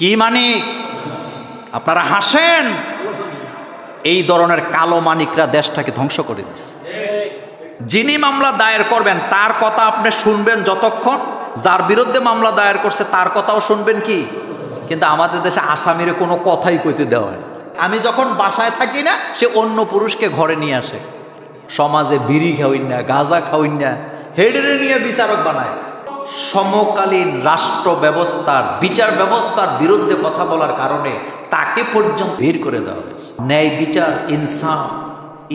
কি মানিক? আপনারা হাসেন, এই ধরনের কালো মানিকরা দেশটাকে ধ্বংস করে দিচ্ছে। যিনি মামলা দায়ের করবেন তার কথা আপনি শুনবেন যতক্ষণ, যার বিরুদ্ধে মামলা দায়ের করছে তার কথাও শুনবেন কি। কিন্তু আমাদের দেশে আসামিরে কোনো কথাই কইতে দেওয়া হয় না। আমি যখন বাসায় থাকি না, সে অন্য পুরুষকে ঘরে নিয়ে আসে, সমাজে বিড়ি খাওয়াই না, গাঁজা খাওয়াই না, হেডেরে নিয়ে বিচারক বানায়। সমকালীন রাষ্ট্র ব্যবস্থার, বিচার ব্যবস্থার বিরুদ্ধে কথা বলার কারণে তাকে পর্যন্ত বের করে দেওয়া হয়েছে। ন্যায় বিচার, ইনসাফ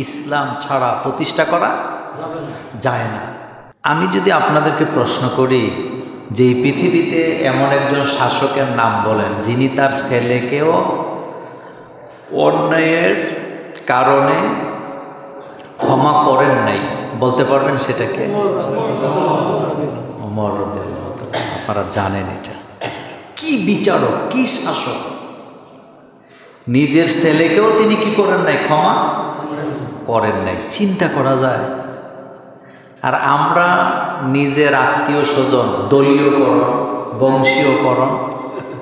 ইসলাম ছাড়া প্রতিষ্ঠা করা যায় না। আমি যদি আপনাদেরকে প্রশ্ন করি যে এই পৃথিবীতে এমন একজন শাসকের নাম বলেন যিনি তার ছেলেকেও অন্যায়ের কারণে ক্ষমা করেন নাই, বলতে পারবেন সেটাকে? ওমর রাদিয়াল্লাহু তাআলা। আপনারা জানেন এটা কি বিচারক, কি শাসক। নিজের ছেলেকেও তিনি কি করেন নাই? ক্ষমা করেন নাই। চিন্তা করা যায়। আর আমরা নিজের আত্মীয় স্বজন দলীয়করণ, বংশীয়করণ,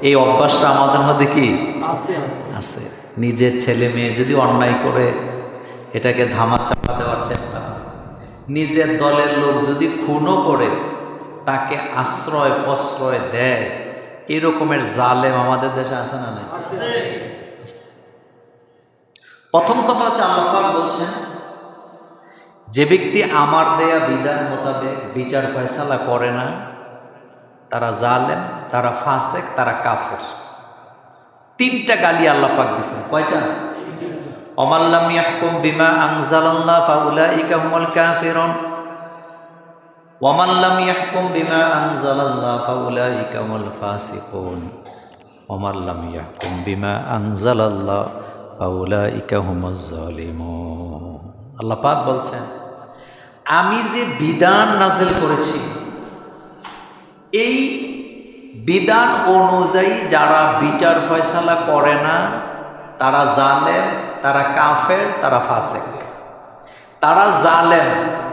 এই অভ্যাসটা আমাদের মধ্যে কি আছে? নিজের ছেলে মেয়ে যদি অন্যায় করে এটাকে ধামাচাপা দেওয়ার চেষ্টা, নিজের দলের লোক যদি খুনও করে তাকে আশ্রয় প্রশ্রয় দেয়, এরকমের জালেম আমাদের দেশে আছে না নাই? প্রথম কথা হচ্ছে আল্লাহ পাক বলছেন, যে ব্যক্তি আমার দেয়া বিধান মোতাবেক বিচার ফয়সালা করে না তারা জালেম, তারা ফাসেক, তারা কাফের। তিনটা গালি আল্লাহ পাক দিয়েছেন। কয়টা? ওমাল্লাম ইয়াহকুম বিমা আনজালাল্লাহ ফাউলাইকা হুমুল কাফিরুন ওয়ামাল্লাম ইয়াহকুম বিমা আনজালাল্লাহ ফাউলাইকা হুমুল ফাসিকুন ওয়ামাল্লাম ইয়াহকুম বিমা আনজালাল্লাহ ফাউলাইকা হুমুজ জালিমুন। আল্লাহ পাক বলছেন, আমি যে বিধান নাযিল করেছি এই বিধান অনুযায়ী যারা বিচার ফয়সালা করে না তারা জালেম, তারা কাফের, তারা ফাসেক। তারা জালেম,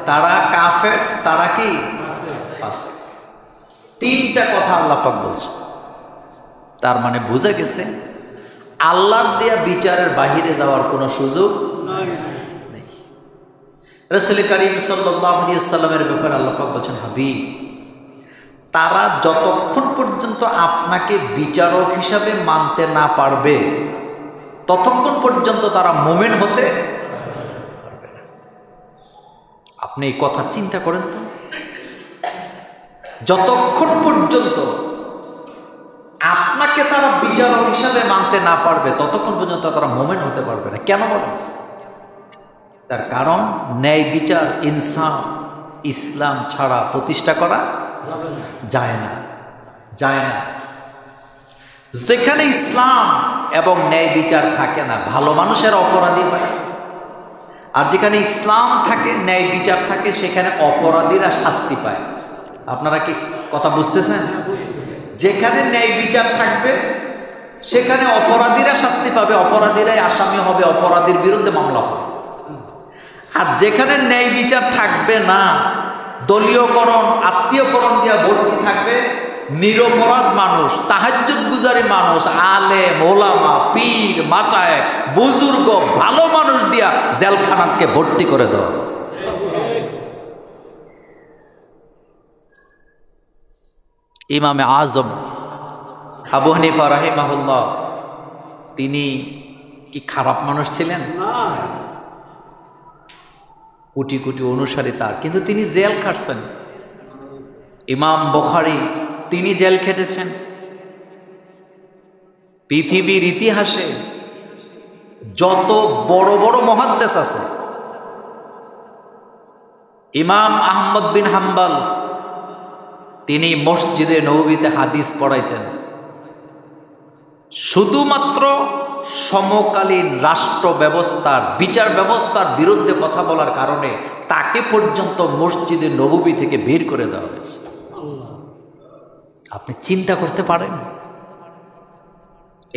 তারা কাফের, তারা কি ফাসেক। তিনটা কথা আল্লাহ পাক বলছে। তার মানে বোঝা গেছে আল্লাহর দেয়া বিচারের বাহিরে যাওয়ার কোনো সুযোগ নেই। রাসূল কারীম সাল্লাল্লাহু আলাইহি ওয়াসাল্লামের ব্যাপারে আল্লাহ পাক বলেন, হাবিব, তারা যতক্ষণ পর্যন্ত আপনাকে বিচারক হিসাবে মানতে না পারবে ততক্ষণ পর্যন্ত তারা মুমিন হতে পারবে না। আপনি এই কথা চিন্তা করেন তো, যতক্ষণ পর্যন্ত আপনাকে তারা বিচারক হিসাবে মানতে না পারবে ততক্ষণ পর্যন্ত তারা মুমিন হতে পারবে না। কেন বলেন? তার কারণ ন্যায় বিচার, ইনসাফ ইসলাম ছাড়া প্রতিষ্ঠা করা যায় না, যায় না। যেখানে ইসলাম এবং ন্যায় বিচার থাকে না, ভালো মানুষের অপরাধী হয়। আর যেখানে ইসলাম থাকে, ন্যায় বিচার থাকে, সেখানে অপরাধীরা শাস্তি পায়। আপনারা কি কথা বুঝতেছেন? যেখানে ন্যায় বিচার থাকবে সেখানে অপরাধীরা শাস্তি পাবে, অপরাধীরাই আসামি হবে, অপরাধীর বিরুদ্ধে মামলা হবে। আর যেখানে ন্যায় বিচার থাকবে না, দলীয়করণ, আত্মীয়করণ দিয়া ভর্তি থাকবে, নিরপরাধ মানুষ, তাহাজ্জুদ গুজারি মানুষ, আলেম, ওলামা, পীর, মাশায়েখ, বুজুর্গ, ভালো মানুষ দিয়া জেলখানাকে ভর্তি করে দাও। ইমামে আজম আবু হানিফা রাহিমাহুল্লাহ তিনি কি খারাপ মানুষ ছিলেন? কোটি কোটি অনুসারী তার, কিন্তু তিনি জেল খাটছেন। ইমাম বুখারী তিনি জেল খেটেছেন। পৃথিবীর ইতিহাসে যত বড় বড় মুহাদ্দিস আছে, ইমাম আহমদ বিন হাম্বল তিনি মসজিদে নববীতে হাদিস পড়াইতেন। শুধুমাত্র সমকালীন রাষ্ট্র ব্যবস্থার, বিচার ব্যবস্থার বিরুদ্ধে কথা বলার কারণে তাকে পর্যন্ত মসজিদে নববী থেকে বের করে দেওয়া হয়েছে। আপনি চিন্তা করতে পারেন?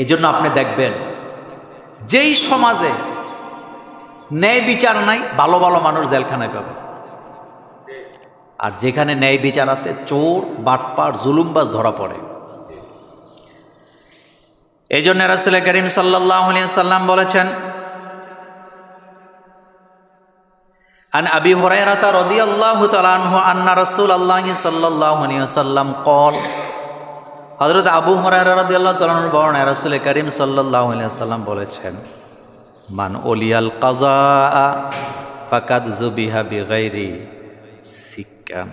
এই জন্য আপনি দেখবেন যেই সমাজে ন্যায় বিচার নাই, ভালো ভালো মানুষ জেলখানায় পাবে। আর যেখানে ন্যায় বিচার আছে, চোর, বাটপার, জুলুমবাজ ধরা পড়ে। এই জন্য রাসূল করিম সাল্লাল্লাহু আলাইহি সাল্লাম বলেছেন, আন আবি হুরায়রা রাদিয়াল্লাহু তাআলা আনহু আন্না রাসূলুল্লাহ সাল্লাল্লাহু আলাইহি ওয়াসাল্লাম ক্বাল, হযরত আবু হুরায়রা রাদিয়াল্লাহু তাআলা আনহু বলেন, রাসূল করিম সাল্লাল্লাহু আলাইহি ওয়াসাল্লাম বলেছেন, মান ওলিয়াল কাযা ফাকাদ যুবিহা বিগাইরি সিক্কান।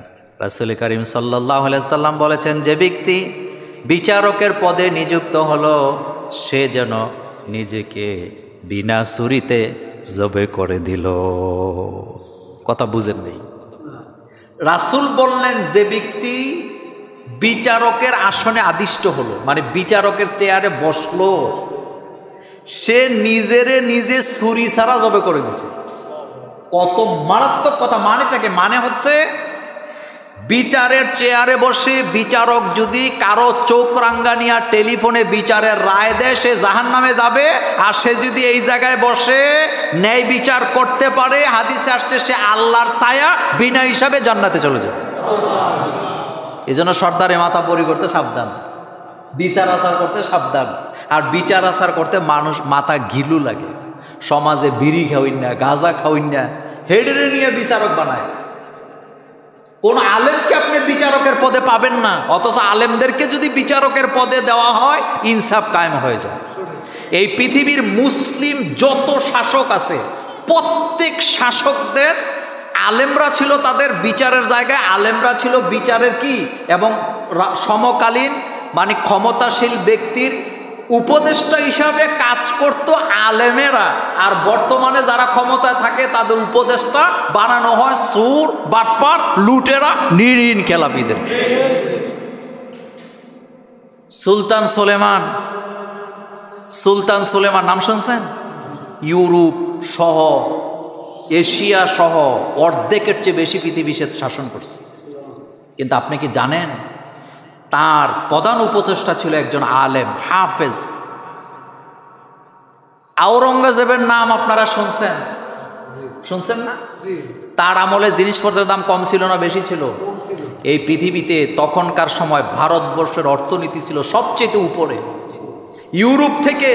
রাসূল করিম সাল্লাল্লাহু আলাইহি ওয়াসাল্লাম বলেছেন, যে ব্যক্তি বিচারকের পদে নিযুক্ত হলো সে যেন নিজেকে বিনা ছুরিতে জবে করে দিল। কথা বুঝেন নেই? রাসূল বললেন, যে ব্যক্তি বিচারকের আসনে আদিষ্ট হলো, মানে বিচারকের চেয়ারে বসলো, সে নিজেরে নিজে ছুরি ছাড়া জবে করে দিছে। কত মারাত্মক কথা! মানে হচ্ছে বিচারের চেয়ারে বসে বিচারক যদি কারো চোখ রাঙ্গানিয়া টেলিফোনে বিচারের রায় দেয়, সে জাহান্নামে যাবে। আর সে যদি এই জায়গায় বসে ন্যায় বিচার করতে পারে, হাদিসে আসছে, সে আল্লাহর ছায়া বিনা হিসাবে জান্নাতে চলে যাবে। এই জন্য সর্দারে মাথা পরি করতে সাবধান, বিচার আচার করতে সাবধান। আর বিচার আচার করতে মানুষ মাথা ঘিলু লাগে। সমাজে বিড়ি খাওয়িন না, গাঁজা খাওয়িন না, হেডেরে নিয়ে বিচারক বানায়। কোন আলেমকে আপনি বিচারকের পদে পাবেন না, অথচ আলেমদেরকে যদি বিচারকের পদে দেওয়া হয় ইনসাফ কায়েম হয়ে যায়। এই পৃথিবীর মুসলিম যত শাসক আছে, প্রত্যেক শাসকদের আলেমরা ছিল তাদের বিচারের জায়গায়, আলেমরা ছিল বিচারের কি এবং সমকালীন মানে ক্ষমতাশীল ব্যক্তির উপদেষ্টা হিসাবে কাজ করত আলেমেরা। আর বর্তমানে যারা ক্ষমতায় থাকে তাদের উপদেষ্টা বানানো হয় সুর, বাটপার, লুটেরা, নিরীন খেলাপিদের। সুলতান সুলেমান নাম শুনছেন? ইউরোপ সহ এশিয়া সহ অর্ধেকের চেয়ে বেশি পৃথিবী সে শাসন করছে। কিন্তু আপনি কি জানেন তার প্রধান উপদেষ্টা ছিল একজন আলেম, হাফেজ। আওরঙ্গজেবের নাম আপনারা শুনছেন না? তার আমলে জিনিসপত্রের দাম কম ছিল না বেশি ছিল? এই পৃথিবীতে তখনকার সময় ভারতবর্ষের অর্থনীতি ছিল সবচেয়ে উপরে। ইউরোপ থেকে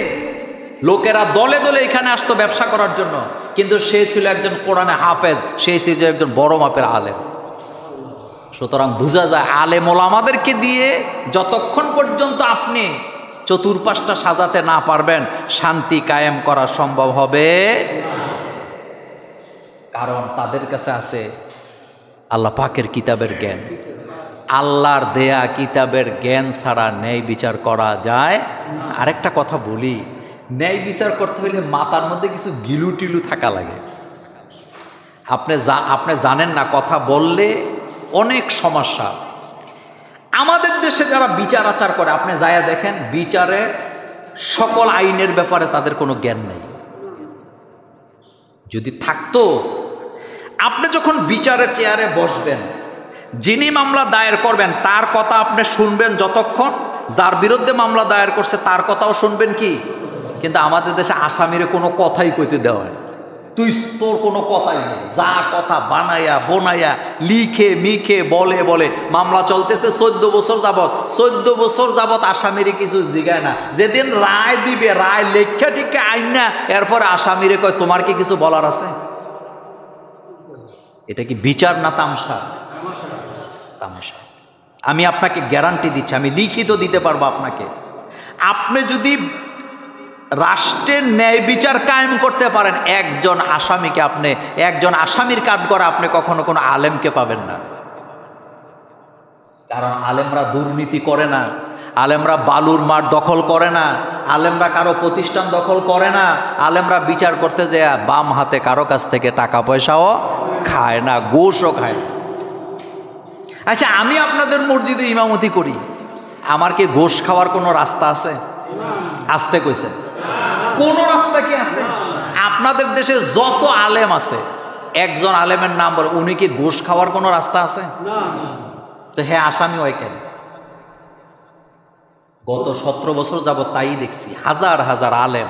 লোকেরা দলে দলে এখানে আসতো ব্যবসা করার জন্য, কিন্তু সে ছিল একজন কোরআনে হাফেজ, সে ছিল একজন বড় মাপের আলেম। সুতরাং বোঝা যায় আলেম ওলামাদেরকে দিয়ে যতক্ষণ পর্যন্ত আপনি চতুর্পাশটা সাজাতে না পারবেন, শান্তি কায়েম করা সম্ভব হবে। কারণ তাদের কাছে আছে আল্লাহ পাকের কিতাবের জ্ঞান। আল্লাহর দেয়া কিতাবের জ্ঞান ছাড়া ন্যায় বিচার করা যায়। আরেকটা কথা বলি, ন্যায় বিচার করতে হলে মাথার মধ্যে কিছু গিলু টিলু থাকা লাগে। আপনি জানেন না, কথা বললে অনেক সমস্যা। আমাদের দেশে যারা বিচার আচার করে, আপনি যায়া দেখেন, বিচারে সকল আইনের ব্যাপারে তাদের কোনো জ্ঞান নেই। যদি থাকতো, আপনি যখন বিচারের চেয়ারে বসবেন, যিনি মামলা দায়ের করবেন তার কথা আপনি শুনবেন যতক্ষণ, যার বিরুদ্ধে মামলা দায়ের করছে তার কথাও শুনবেন কি। কিন্তু আমাদের দেশে আসামিরে কোনো কথাই কইতে দেওয়া হয় না। তোর কোনো কথাই নেই, যা কথা বানাইয়া বোনাইয়া লিখে মিখে বলে মামলা চলতেছে 14 বছর যাবত আসামিরে কিছু জিগায় না। যেদিন রায় দিবে, রায় লেখা টিকে আইন না, এরপরে আসামিরে কয় তোমার কি কিছু বলার আছে? এটা কি বিচার না তামসা? তামাশা। আমি আপনাকে গ্যারান্টি দিচ্ছি, আমি লিখিত দিতে পারবো আপনাকে, আপনি যদি রাষ্ট্রের ন্যায় বিচার কায়েম করতে পারেন, একজন আসামির কাঠ করে আপনি কখনো কোনো আলেমকে পাবেন না। কারণ আলেমরা দুর্নীতি করে না, আলেমরা বালুর মাঠ দখল করে না, আলেমরা কারো প্রতিষ্ঠান দখল করে না, আলেমরা বিচার করতে যায় বাম হাতে কারো কাছ থেকে টাকা পয়সাও খায় না, ঘুষও খায় না। আচ্ছা, আমি আপনাদের মসজিদে ইমামতি করি, আমার কি ঘুষ খাওয়ার কোনো রাস্তা আছে? আসতে কইছে কোন রাস্তা কি আছে? আপনাদের দেশে যত আলেম আছে, একজন আলেমের নাম বলে, উনি কি ঘুষ খাওয়ার কোনো রাস্তা আছে? তো হ্যাঁ, আসামি হয় কেন? গত 17 বছর যাবত তাই দেখছি, হাজার হাজার আলেম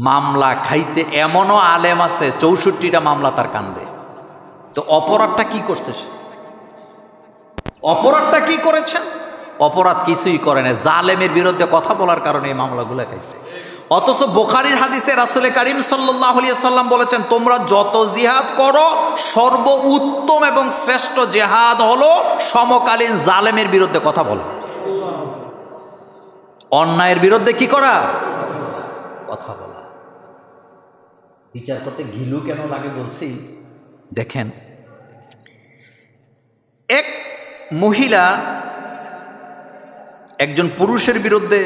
মামলা খাইতে, এমনও আলেম আছে 64টা মামলা তার কান্দে। তো অপরাধটা কি করছে সে? অপরাধটা কি করেছেন? অপরাধ কিছুই করে না, জালেমের বিরুদ্ধে কথা বলার কারণে এই মামলাগুলো খাইছে। অথচ বুখারীর হাদিসে রাসূল করিম সাল্লাল্লাহু আলাইহি ওয়াসাল্লাম বলেছেন, তোমরা যত জিহাদ করো সর্ব উত্তম এবং শ্রেষ্ঠ জিহাদ হলো সমকালীন জালেমের বিরুদ্ধে কথা বলা, অন্যায়ের বিরুদ্ধে কি করা, কথা বলা। বিচার করতে ঘিলু কেন লাগে বলছি, দেখেন এক মহিলা একজন পুরুষের বিরুদ্ধে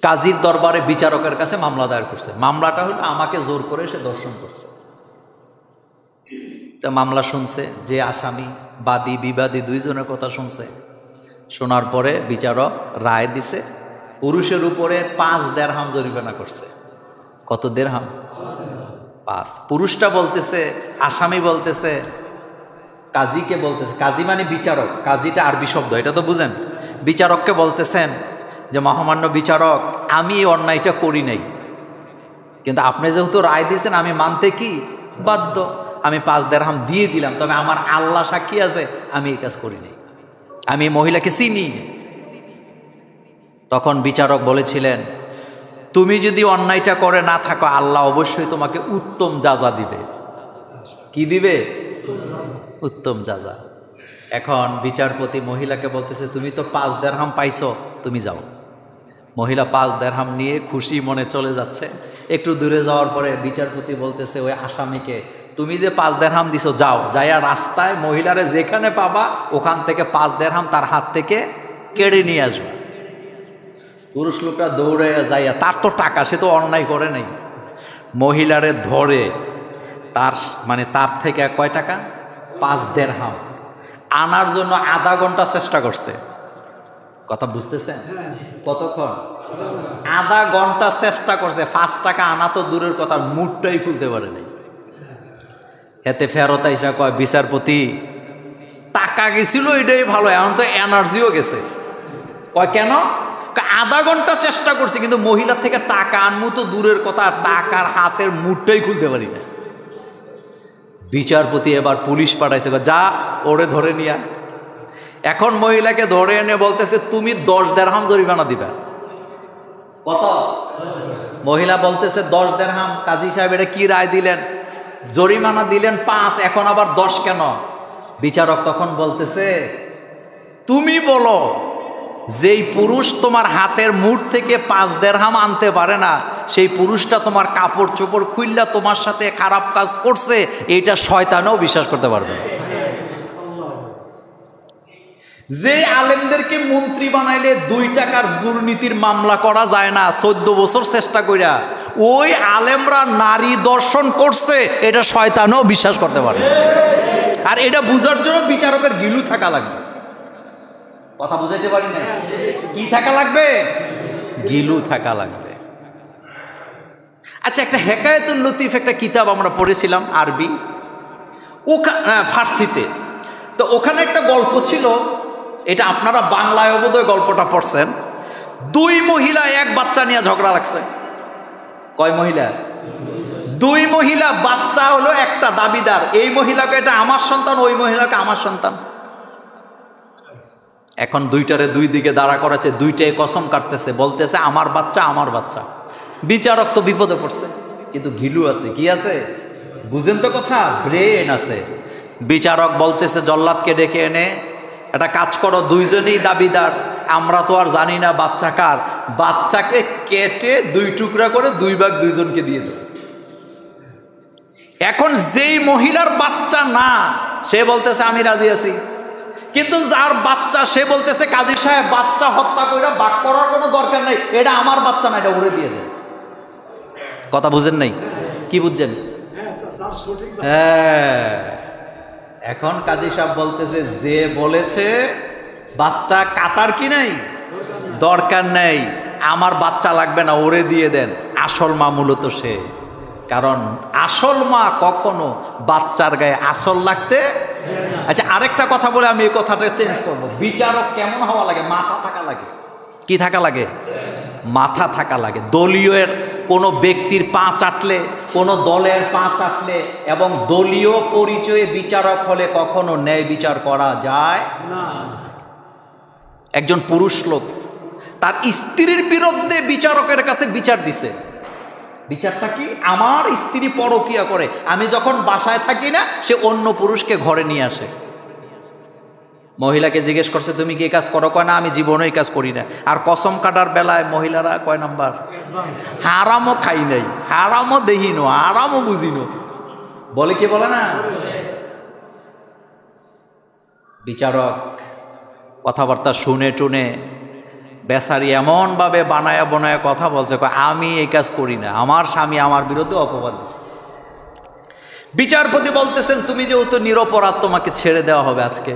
কাজীর দরবারে বিচারকের কাছে মামলা দায়ের করছে। মামলাটা হলো আমাকে জোর করে সে ধর্ষণ করছে। তা মামলা শুনছে, যে আসামি বাদী বিবাদী দুইজনের কথা শুনছে। শোনার পরে বিচারক রায় দিছে, পুরুষের উপরে 5 দিরহাম জরিমানা করছে। কত দিরহাম? 5। পুরুষটা বলতেছে, আসামি বলতেছে, কাজীকে বলতেছে, কাজী মানে বিচারক, কাজীটা আরবি শব্দ, এটা তো বুঝেন। বিচারককে বলতেছেন যে মহামান্য বিচারক, আমি এই অন্যায়টা করি নাই, কিন্তু আপনি যেহেতু রায় দিয়েছেন আমি মানতে কি বাধ্য, আমি 5 দিরহাম দিয়ে দিলাম, তবে আমার আল্লাহ সাক্ষী আছে আমি এই কাজ করি নাই, আমি এই মহিলাকে চিনি। তখন বিচারক বলেছিলেন, তুমি যদি অন্যায়টা করে না থাকো আল্লাহ অবশ্যই তোমাকে উত্তম যাজা দিবে। কি দিবে? উত্তম যাজা। এখন বিচারপতি মহিলাকে বলতেছে, তুমি তো 5 দিরহাম পাইছো, তুমি যাও। মহিলা 5 দিরহাম নিয়ে খুশি মনে চলে যাচ্ছে। একটু দূরে যাওয়ার পরে বিচারপতি বলতেছে ওই আসামিকে, তুমি যে 5 দিরহাম দিছো, যাও, যাইয়া রাস্তায় মহিলারে যেখানে পাবা ওখান থেকে 5 দিরহাম তার হাত থেকে কেড়ে নিয়ে আসবে। পুরুষ লোকটা দৌড়ে যাইয়া, তার তো টাকা, সে তো অন্যায় করে নাই, মহিলারে ধরে তার থেকে কয় টাকা, 5 দিরহাম আনার জন্য আধা ঘন্টা চেষ্টা করছে। কথা বুঝতেছেন? কতক্ষণ? আধা ঘন্টা চেষ্টা করছে। 5 টাকা আনা তো দূরের কথা, মুঠটাই খুলতে পারে নাই। এতে ফেরত আইসা কয়, বিচারপতি টাকা গেছিল এটাই ভালো, এখন তো এনার্জিও গেছে। কয় কেন? আধা ঘন্টা চেষ্টা করছি কিন্তু মহিলার থেকে টাকা আনমু তো দূরের কথা, টাকার হাতের মুঠটাই খুলতে পারি না। বিচারপতি এবার পুলিশ পাঠাইছে, যা ওরে ধরে নিয়া। এখন মহিলাকে ধরে এনে বলতেছে, তুমি 10 দিরহাম জরিমানা দিবা। কত? মহিলা বলতেছে 10 দিরহাম। কাজী সাহেব এটা কি রায় দিলেন? জরিমানা দিলেন 5, এখন আবার 10 কেন? বিচারক তখন বলতেছে, তুমি বলো যেই পুরুষ তোমার হাতের মুঠ থেকে 5 দিরহাম আনতে পারে না, সেই পুরুষটা তোমার কাপড় চোপড় খুললা তোমার সাথে খারাপ কাজ করছে, এইটা শয়তানও বিশ্বাস করতে পারবে না। যে আলেমদেরকে মন্ত্রী বানাইলে 2 টাকার দুর্নীতির মামলা করা যায় না 14 বছর চেষ্টা কইরা, ওই আলেমরা নারী দর্শন করছে, এটা শয়তানও বিশ্বাস করতে পারবে। আর এটা বুঝার জন্য বিচারকের গিলু থাকা লাগবে। কথা বুঝাইতে পারি না? কি থাকা লাগবে? গিলু থাকা লাগবে। আচ্ছা, একটা হেকায়েতুল লতিফ একটা কিতাব আমরা পড়েছিলাম আরবি, ফার্সিতে। তো ওখানে একটা গল্প ছিল, এটা আপনারা বাংলায় বোধহয় গল্পটা পড়ছেন। 2 মহিলা এক বাচ্চা নিয়ে ঝগড়া লাগছে। কয় মহিলা? 2 মহিলা, বাচ্চা হলো একটা দাবিদার, এই মহিলাকে এটা আমার সন্তান, ওই মহিলাকে আমার সন্তান। এখন 2টারে 2 দিকে দাঁড়া করেছে, 2টাই কসম কাটতেছে, বলতেছে আমার বাচ্চা, আমার বাচ্চা। বিচারক তো বিপদে পড়ছে, কিন্তু ঘিলু আছে। কি আছে? বুঝেন তো কথা, ব্রেন আছে। বিচারক বলতেছে জল্লাদকে ডেকে এনে, একটা কাজ করো, 2জনেই দাবিদার, আমরা তো আর জানি না বাচ্চা কার, বাচ্চাকে কেটে 2 টুকরা করে 2 ভাগ 2জনকে দিয়ে দাও। এখন যেই মহিলার বাচ্চা না, সে বলতেছে আমি রাজি আছি, কিন্তু যার বাচ্চা সে বলতেছে কাজী সাহেব বাচ্চা হত্যা করে ভাগ করার কোনো দরকার নাই, এটা আমার বাচ্চা না, এটা উড়ে দিয়ে দেন। কথা বুঝেন নাই? কি বুঝছেন? হ্যাঁ। এখন কাজী সাহেব বলতেছে যে বলেছে বাচ্চা কাটার কি নাই, দরকার নেই, আমার বাচ্চা লাগবে না, ওরে দিয়ে দেন। আসল মা মূলত সে, কারণ আসল মা কখনো বাচ্চার গায়ে আসল লাগতে। আচ্ছা, আরেকটা কথা বলে আমি এই কথাটা চেঞ্জ করবো। বিচারক কেমন হওয়া লাগে? মাথা থাকা লাগে। কি থাকা লাগে? মাথা থাকা লাগে। দলীয় কোনো ব্যক্তির পা চাটলে, কোনো দলের পা চাটলে এবং দলীয় পরিচয়ে বিচারক হলে কখনো ন্যায় বিচার করা যায় না। একজন পুরুষ লোক তার স্ত্রীর বিরুদ্ধে বিচারকের কাছে বিচার দিছে। বিচারটা কি? আমার স্ত্রী পরকিয়া করে, আমি যখন বাসায় থাকি না সে অন্য পুরুষকে ঘরে নিয়ে আসে। মহিলাকে জিজ্ঞেস করছে তুমি কি কাজ করো? কয় না, আমি জীবনে এই কাজ করি না। আর কসম কাটার বেলায় মহিলারা কয় নাম্বার? হারামও খাই নাই, হারামও দেখিনো, হারামও বুঝিনো, বলে কি বলে না? বিচারক কথাবার্তা শুনে টুনে বেচারি এমনভাবে বানায়া বানায়া কথা বলছে, আমি এই কাজ করি না, আমার স্বামী আমার বিরুদ্ধে অপবাদ দিচ্ছে। বিচারপতি বলতেছেন তুমি যেহেতু নিরপরাধ তোমাকে ছেড়ে দেওয়া হবে আজকে।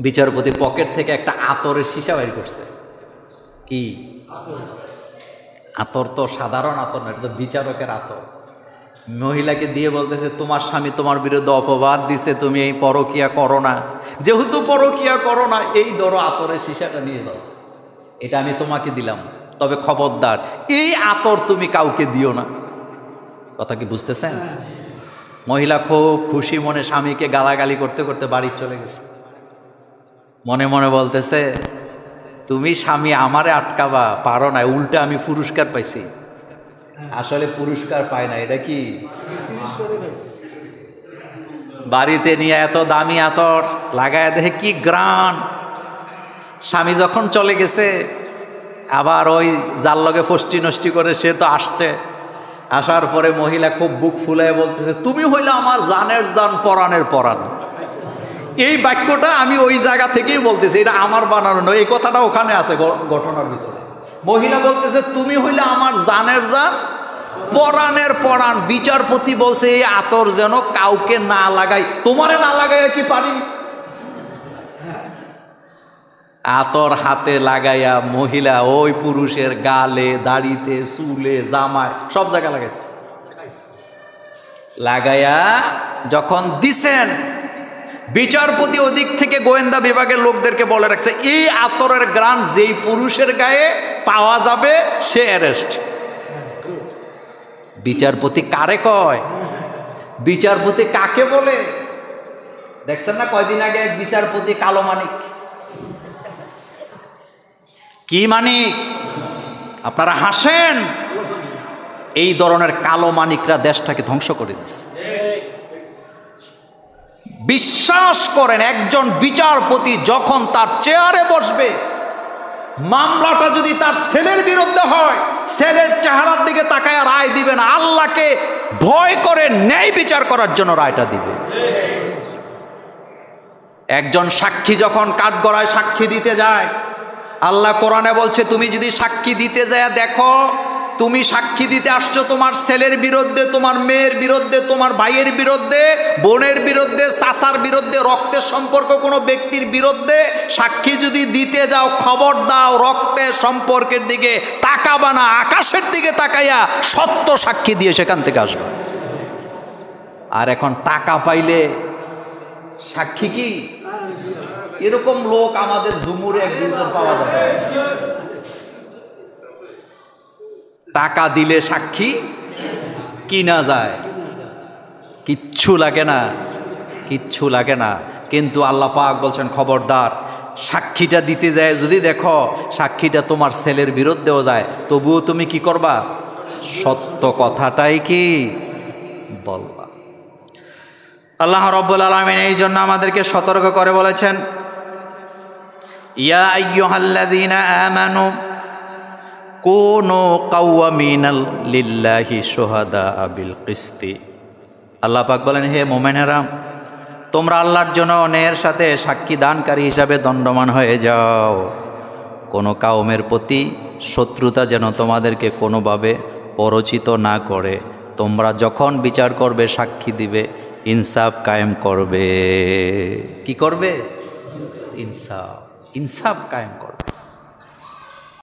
বিচারপতি পকেট থেকে একটা আতরের সীসা বের করছে। কি আতর? তো সাধারণ আতর না, এটা তো বিচারকের আতর। মহিলাকে দিয়ে বলতেছে তোমার স্বামী তোমার বিরুদ্ধে অপবাদ দিছে, তুমি এই পরকিয়া করো না, যেহেতু পরকিয়া করো না এই ধরো আতরের সীসাটা নিয়ে যাও, এটা আমি তোমাকে দিলাম, তবে খবরদার এই আতর তুমি কাউকে দিও না। কথা কি বুঝতেছেন? মহিলা খুব খুশি মনে স্বামীকে গালাগালি করতে করতে বাড়ি চলে গেছে। মনে মনে বলতেছে তুমি স্বামী আমারে আটকাবা পারো না, উল্টা আমি পুরস্কার পাইছি। আসলে পুরস্কার পায় না, এটা কি বাড়িতে নিয়ে এত দামি আতর লাগায় দেখে কি গ্রান। স্বামী যখন চলে গেছে আবার ওই যার লগে ফষ্টি নষ্টি করে সে তো আসছে। আসার পরে মহিলা খুব বুক ফুলায় বলতেছে তুমি হইলে আমার জানের জান পরাণের পরাণ। এই বাক্যটা আমি ওই জায়গা থেকেই বলতেছি, এটা আমার বানানো নয়, এই কথাটা ওখানে আছে ঘটনার ভিতরে। মহিলা বলতেছে তুমি হইলে আমার জানের জান পরাণের পরাণ। বিচারপতি বলছে এই আতর যেন কাউকে না লাগাই, তোমারে না লাগাই কি পারি? আতর হাতে লাগাইয়া মহিলা ওই পুরুষের গালে, দাড়িতে, চুলে, জামায় সব জায়গায় লাগাইছে। লাগাইয়া যখন দিছেন বিচারপতি ওদিক থেকে গোয়েন্দা বিভাগের লোকদেরকে বলে রাখছে এই আতরের গ্রান যেই পুরুষের গায়ে পাওয়া যাবে সে অ্যারেস্ট। বিচারপতি কারে কয়? বিচারপতি কাকে বলে? দেখছেন না কয়দিন আগে এক বিচারপতি কালো মানিক। কি মানিক? আপনারা হাসেন, এই ধরনের কালো মানিকরা দেশটাকে ধ্বংস করে দিচ্ছে। বিশ্বাস করেন একজন বিচারপতি যখন তার চেয়ারে বসবে, মামলাটা যদি তার ছেলের বিরুদ্ধে হয়, ছেলের চেহারার দিকে তাকায় রায় দিবে না, আল্লাহকে ভয় করে ন্যায় বিচার করার জন্য রায়টা দিবে। একজন সাক্ষী যখন কাঠগড়ায় সাক্ষী দিতে যায়, আল্লাহ কোরআনে বলছে তুমি যদি সাক্ষী দিতে যায় দেখো তুমি সাক্ষী দিতে আসছো তোমার ছেলের বিরুদ্ধে, তোমার মেয়ের বিরুদ্ধে, তোমার ভাইয়ের বিরুদ্ধে, বোনের বিরুদ্ধে, চাচার বিরুদ্ধে, রক্তের সম্পর্ক কোনো ব্যক্তির বিরুদ্ধে সাক্ষী যদি দিতে যাও খবর দাও রক্তের সম্পর্কের দিকে তাকাবা না, আকাশের দিকে তাকাইয়া সত্য সাক্ষী দিয়ে সেখান থেকে আসবে। আর এখন টাকা পাইলে সাক্ষী কি? এরকম লোক আমাদের ঝুমুরে এক দুজন পাওয়া যাবে। টাকা দিলে সাক্ষী কিনা যায়, কিচ্ছু লাগে না, কিচ্ছু লাগে না। কিন্তু আল্লাহ পাক বলছেন খবরদার সাক্ষীটা দিতে যায় যদি দেখো সাক্ষীটা তোমার ছেলের বিরুদ্ধেও যায়, তবুও তুমি কি করবা? সত্য কথাটাই কি বলবা। আল্লাহ রাব্বুল আলামিন এই জন্য আমাদেরকে সতর্ক করে বলেছেন ইয়া আইয়ুহাল্লাযীনা আমানু কুনু কাওয়ামিনা লিল্লাহি শুহাদা বিল কিসতি। আল্লাহ পাক বলেন হে মুমিনেরা তোমরা আল্লাহর জন্য অন্যের সাথে সাক্ষী দানকারী হিসাবে দণ্ডমান হয়ে যাও। কোনো কাউমের প্রতি শত্রুতা যেন তোমাদেরকে কোনোভাবে পরচিত না করে। তোমরা যখন বিচার করবে সাক্ষী দিবে ইনসাফ কায়েম করবে। কি করবে? ইনসাফ, ইনসাফ কায়েম করবে।